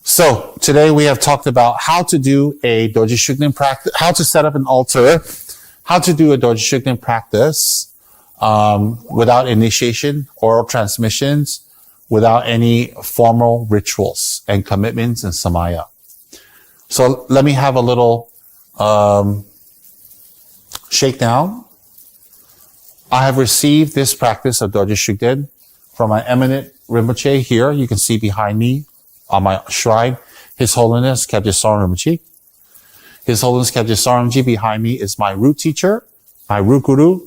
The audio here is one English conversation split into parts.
So today we have talked about how to do a Dorje Shugden practice, how to set up an altar, how to do a Dorje Shugden practice without initiation, oral transmissions, without any formal rituals and commitments and samaya. So let me have a little shakedown. I have received this practice of Dorje Shugden from my eminent Rinpoche here. You can see behind me on my shrine, His Holiness Kyabje Soren Rinpoche. His Holiness Kyabje Soren Rinpoche behind me is my root teacher, my root guru,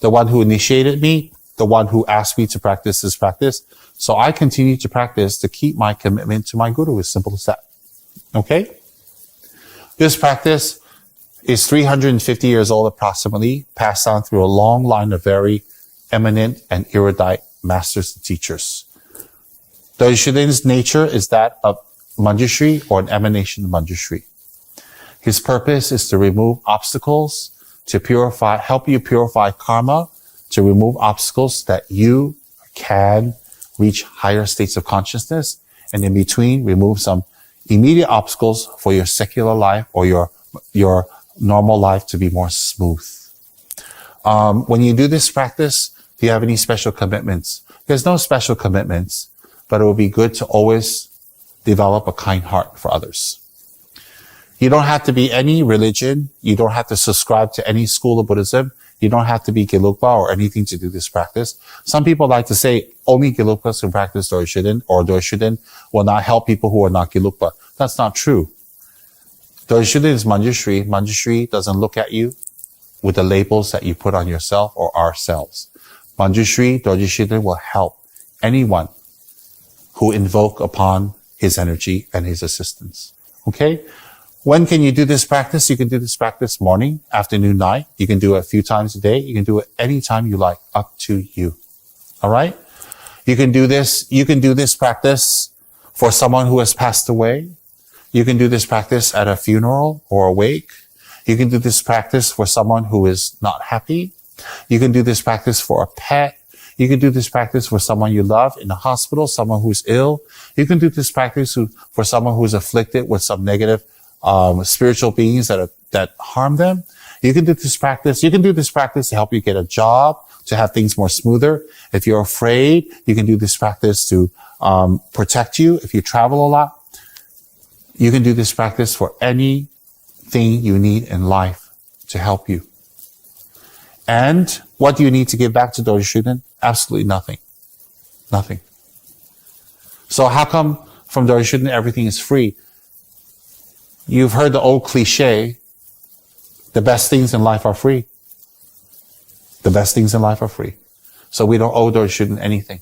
the one who initiated me, the one who asked me to practice this practice. So I continue to practice to keep my commitment to my guru. As simple as that. Okay? This practice is 350 years old approximately, passed down through a long line of very eminent and erudite masters and teachers. Dorje Shugden's nature is that of Manjushri, or an emanation of Manjushri. His purpose is to remove obstacles, to purify, help you purify karma, to remove obstacles that you can reach higher states of consciousness, and in between remove some immediate obstacles for your secular life or your normal life to be more smooth. When you do this practice, do you have any special commitments? There's no special commitments, but it will be good to always develop a kind heart for others. You don't have to be any religion. You don't have to subscribe to any school of Buddhism. You don't have to be Gelugpa or anything to do this practice. Some people like to say only Gelugpas can practice Dorje Shugden, or Dorje Shugden will not help people who are not Gelugpa. That's not true. Dorje Shugden is Manjushri. Manjushri doesn't look at you with the labels that you put on yourself or ourselves. Manjushri, Dorje Shugden will help anyone who invoke upon his energy and his assistance. Okay? When can you do this practice? You can do this practice morning, afternoon, night. You can do it a few times a day. You can do it anytime you like, up to you. All right? You can do this practice for someone who has passed away. You can do this practice at a funeral or a wake. You can do this practice for someone who is not happy. You can do this practice for a pet. You can do this practice for someone you love in the hospital, someone who's ill. You can do this practice for someone who's afflicted with some negative spiritual beings that harm them. You can do this practice. You can do this practice to help you get a job, to have things more smoother. If you're afraid, you can do this practice to protect you. If you travel a lot, you can do this practice for anything you need in life to help you. And what do you need to give back to Dorje Shugden? Absolutely nothing. Nothing. So how come from Dorje Shugden everything is free? You've heard the old cliche, the best things in life are free. The best things in life are free. So we don't owe Dorje Shugden anything.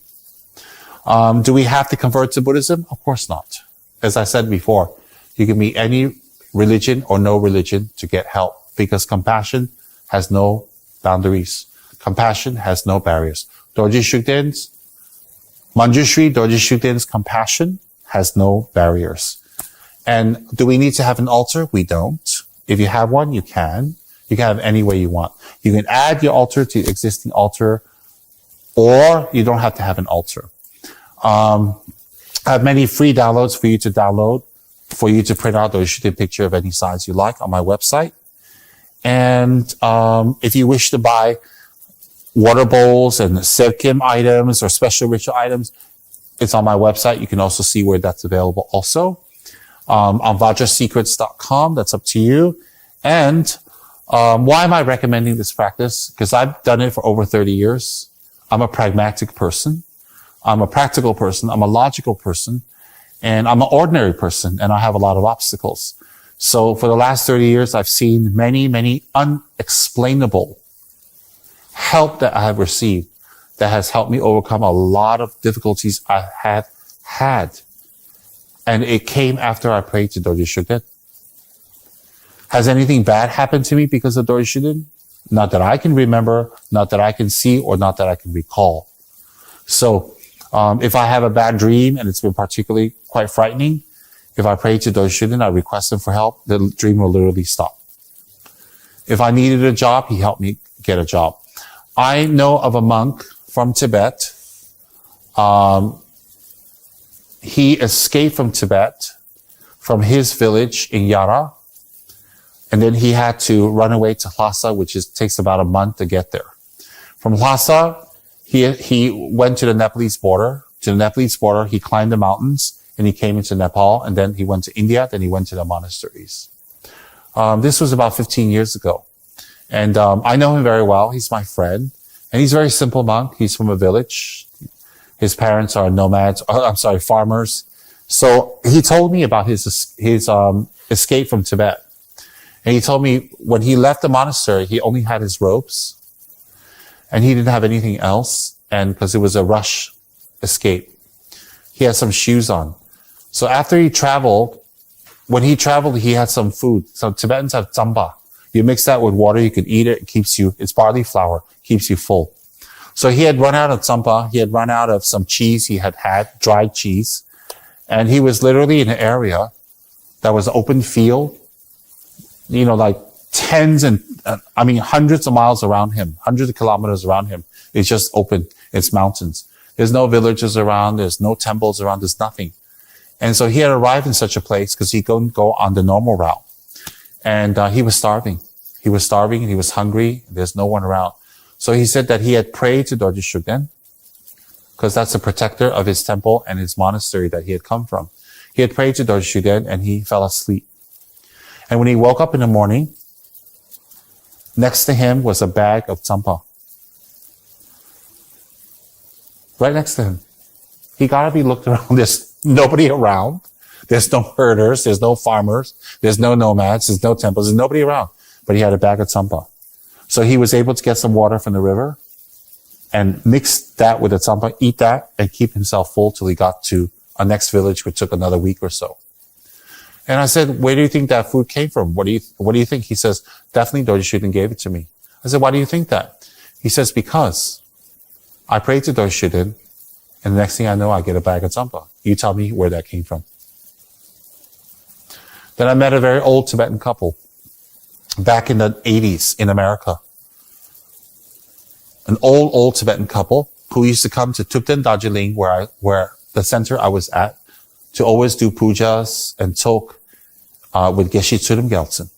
Do we have to convert to Buddhism? Of course not. As I said before, you can be any religion or no religion to get help, because compassion has no boundaries. Compassion has no barriers. Dorje Shugden's, Manjushri Dorje Shugden's compassion has no barriers. And do we need to have an altar? We don't. If you have one, you can. You can have any way you want. You can add your altar to the existing altar, or you don't have to have an altar. I have many free downloads for you to download, for you to print out Dorje Shugden picture of any size you like on my website. And if you wish to buy water bowls and Serkim items or special ritual items, it's on my website. You can also see where that's available also. On vajrasecrets.com, that's up to you. And why am I recommending this practice? Because I've done it for over 30 years. I'm a pragmatic person. I'm a practical person. I'm a logical person. And I'm an ordinary person, and I have a lot of obstacles. So for the last 30 years, I've seen many, many unexplainable help that I have received that has helped me overcome a lot of difficulties I have had. And it came after I prayed to Dorje Shugden. Has anything bad happened to me because of Dorje Shugden? Not that I can remember, not that I can see, or not that I can recall. So, if I have a bad dream and it's been particularly quite frightening, if I pray to Dorje Shugden, I request him for help, the dream will literally stop. If I needed a job, he helped me get a job. I know of a monk from Tibet. He escaped from Tibet from his village in Yara. And then he had to run away to Lhasa, which takes about a month to get there. From Lhasa, he went to the Nepalese border. To the Nepalese border, he climbed the mountains and he came into Nepal, and then he went to India, then he went to the monasteries. This was about 15 years ago. And I know him very well. He's my friend. And he's a very simple monk. He's from a village. His parents are farmers. So he told me about his escape from Tibet. And he told me when he left the monastery, he only had his robes and he didn't have anything else. And because it was a rush escape, he had some shoes on. So after he traveled, when he traveled, he had some food. So Tibetans have tsamba. You mix that with water, you can eat it. It keeps you, it's barley flour, keeps you full. So he had run out of tsamba. He had run out of some cheese he had dried cheese. And he was literally in an area that was open field, like hundreds of miles around him, hundreds of kilometers around him. It's just open. It's mountains. There's no villages around. There's no temples around. There's nothing. And so he had arrived in such a place because he couldn't go on the normal route. And he was starving. He was starving and he was hungry. There's no one around. So he said that he had prayed to Dorje Shugden because that's the protector of his temple and his monastery that he had come from. He had prayed to Dorje Shugden and he fell asleep. And when he woke up in the morning, next to him was a bag of tsampa. Right next to him. He got up, he looked around. There's nobody around. There's no herders. There's no farmers. There's no nomads. There's no temples. There's nobody around. But he had a bag of tsampa. So he was able to get some water from the river and mix that with the tsampa, eat that, and keep himself full till he got to a next village, which took another week or so. And I said, where do you think that food came from? What do you think? He says, definitely Dorje Shugden gave it to me. I said, why do you think that? He says, because I prayed to Dorje Shugden, and the next thing I know, I get a bag of tsampa. You tell me where that came from. Then I met a very old Tibetan couple back in the 80s in America. An old Tibetan couple who used to come to Thupten, Darjeeling, where the center I was at, to always do pujas and talk with Geshe Tsurim Gyaltsen.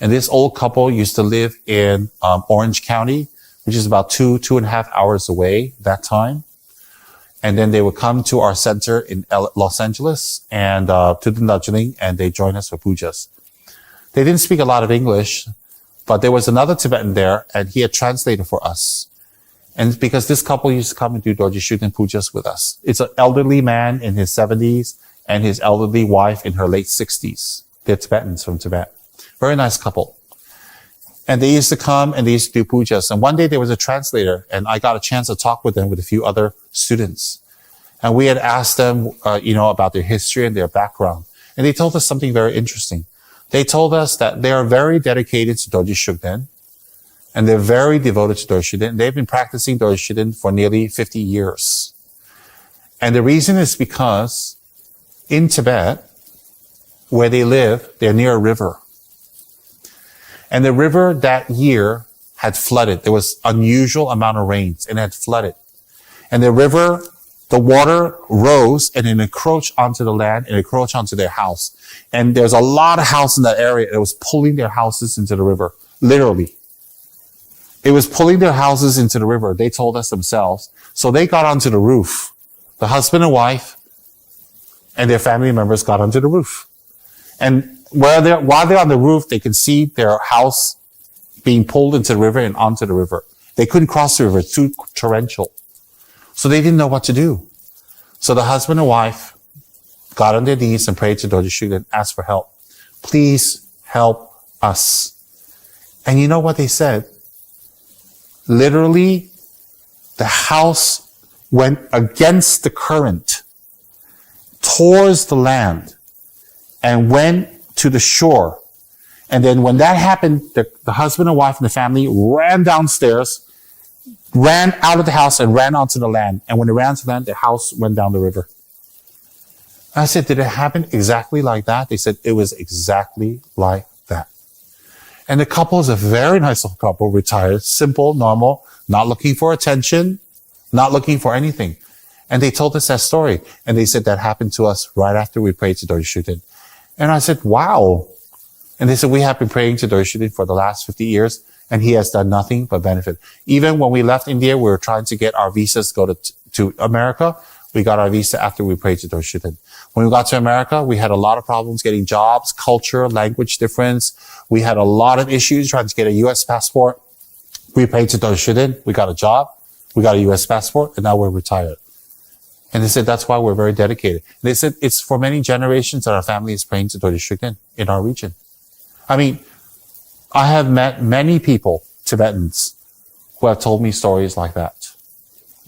And this old couple used to live in Orange County, which is about 2.5 hours away that time. And then they would come to our center in Los Angeles and to the Darjeeling, and they join us for pujas. They didn't speak a lot of English, but there was another Tibetan there, and he had translated for us. And because this couple used to come and do Dorje Shugden pujas with us. It's an elderly man in his 70s and his elderly wife in her late 60s. They're Tibetans from Tibet. Very nice couple. And they used to come and they used to do pujas. And one day there was a translator, and I got a chance to talk with them with a few other students. And we had asked them, about their history and their background. And they told us something very interesting. They told us that they are very dedicated to Dorje Shugden, and they're very devoted to Dorje Shugden. They've been practicing Dorje Shugden for nearly 50 years. And the reason is because in Tibet, where they live, they're near a river. And the river that year had flooded. There was unusual amount of rains and it had flooded. And the river, the water rose and it encroached onto the land and encroached onto their house. And there's a lot of houses in that area. It was pulling their houses into the river. Literally. It was pulling their houses into the river. They told us themselves. So they got onto the roof. The husband and wife and their family members got onto the roof. And while they're on the roof, they could see their house being pulled into the river and onto the river. They couldn't cross the river. It's too torrential. So they didn't know what to do. So the husband and wife got on their knees and prayed to Dorje Shugden, asked for help. Please help us. And you know what they said? Literally, the house went against the current, towards the land, and went to the shore. And then when that happened, the husband and wife and the family ran downstairs, ran out of the house and ran onto the land. And when they ran to the land, the house went down the river. I said, did it happen exactly like that? They said, it was exactly like that. And the couple is a very nice little couple, retired, simple, normal, not looking for attention, not looking for anything. And they told us that story. And they said that happened to us right after we prayed to Dorje Shugden. And I said, wow. And they said, we have been praying to Dorje Shugden for the last 50 years, and he has done nothing but benefit. Even when we left India, we were trying to get our visas to go to America. We got our visa after we prayed to Dorje Shugden. When we got to America, we had a lot of problems getting jobs, culture, language difference. We had a lot of issues trying to get a U.S. passport. We prayed to Dorje Shugden. We got a job. We got a U.S. passport, and now we're retired. And they said, that's why we're very dedicated. They said, it's for many generations that our family is praying to Dorje Shugden in our region. I mean, I have met many people, Tibetans, who have told me stories like that.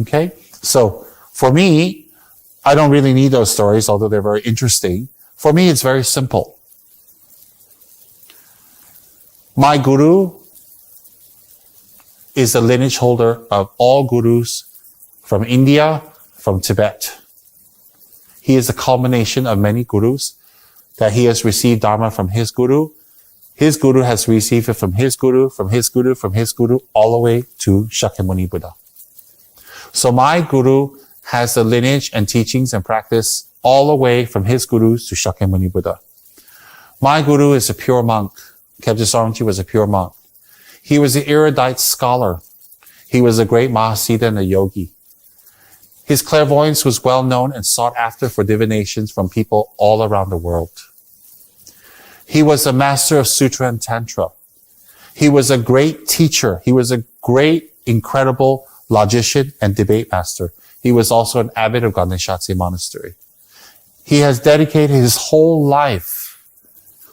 Okay? So, for me, I don't really need those stories, although they're very interesting. For me, it's very simple. My guru is the lineage holder of all gurus from India, from Tibet. He is a culmination of many gurus that he has received Dharma from his guru. His guru has received it from his guru, from his guru, from his guru, all the way to Shakyamuni Buddha. So my guru has the lineage and teachings and practice all the way from his gurus to Shakyamuni Buddha. My guru is a pure monk. Kyabje Sarmchi was a pure monk. He was an erudite scholar. He was a great Mahasiddha and a yogi. His clairvoyance was well known and sought after for divinations from people all around the world. He was a master of Sutra and Tantra. He was a great teacher. He was a great, incredible logician and debate master. He was also an abbot of Ganeshatse Monastery. He has dedicated his whole life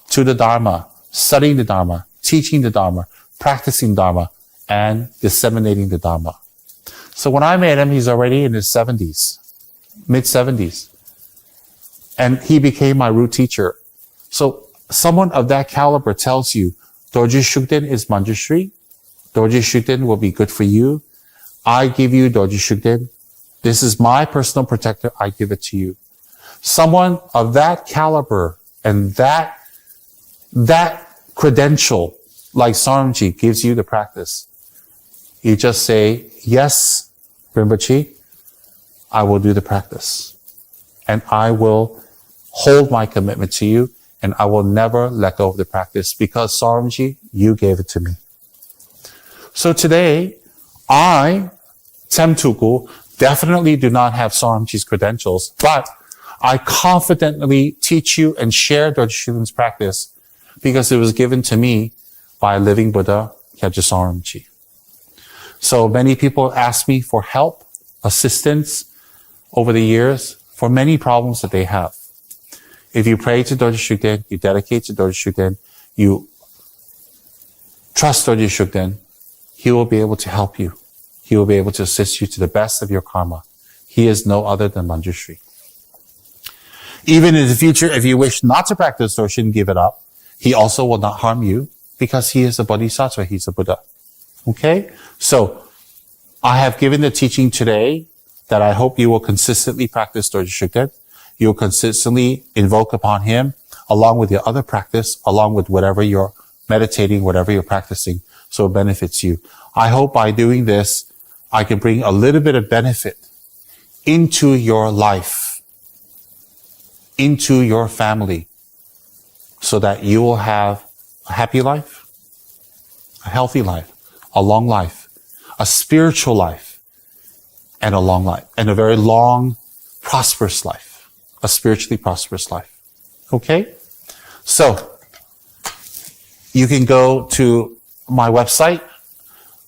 to the Dharma, studying the Dharma, teaching the Dharma, practicing Dharma, and disseminating the Dharma. So when I met him, he's already in his 70s, mid-70s. And he became my root teacher. So someone of that caliber tells you, Dorje Shugden is Manjushri. Dorje Shugden will be good for you. I give you Dorje Shugden. This is my personal protector. I give it to you. Someone of that caliber and that credential, like Sarmji, gives you the practice. You just say, yes, Rinpoche, I will do the practice. And I will hold my commitment to you, and I will never let go of the practice because Sarmji, you gave it to me. So today, I, Tsem Tuku, definitely do not have Sarmji's credentials, but I confidently teach you and share Dorje Shugden's practice because it was given to me by a living Buddha, Kyabje Sarmji. So many people ask me for help, assistance over the years for many problems that they have. If you pray to Dorje Shugden, you dedicate to Dorje Shugden, you trust Dorje Shugden, he will be able to help you. He will be able to assist you to the best of your karma. He is no other than Manjushri. Even in the future, if you wish not to practice Dorje and give it up, he also will not harm you because he is a bodhisattva, he's a Buddha. Okay? So, I have given the teaching today that I hope you will consistently practice Dorje Shugden. You will consistently invoke upon him along with your other practice, along with whatever you're meditating, whatever you're practicing, so it benefits you. I hope by doing this, I can bring a little bit of benefit into your life, into your family, so that you will have a happy life, a healthy life, a long life, a spiritual life, and a long life, and a very long, prosperous life, a spiritually prosperous life. Okay? So, you can go to my website,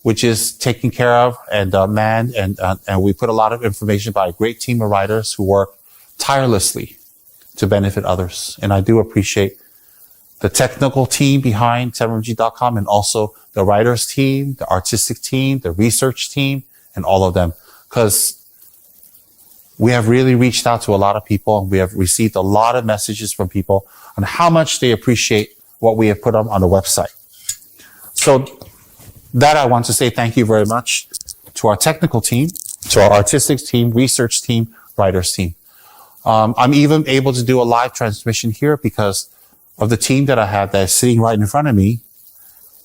which is taken care of and manned, and we put a lot of information by a great team of writers who work tirelessly to benefit others. And I do appreciate the technical team behind tsemrinpoche.com and also the writers team, the artistic team, the research team, and all of them. Because we have really reached out to a lot of people, and we have received a lot of messages from people on how much they appreciate what we have put on the website. So that I want to say thank you very much to our technical team, to our artistic team, research team, writers team. I'm even able to do a live transmission here because of the team that I have that is sitting right in front of me,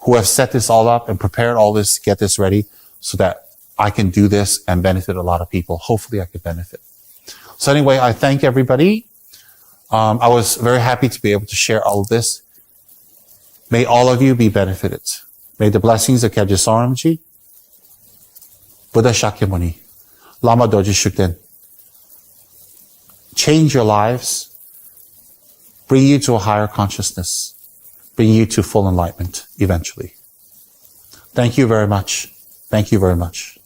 who have set this all up and prepared all this to get this ready so that I can do this and benefit a lot of people. Hopefully I could benefit. So anyway, I thank everybody. I was very happy to be able to share all of this. May all of you be benefited. May the blessings of Kyabje Saramji, Buddha Shakyamuni, Lama Dorje Shugden change your lives, bring you to a higher consciousness, bring you to full enlightenment eventually. Thank you very much. Thank you very much.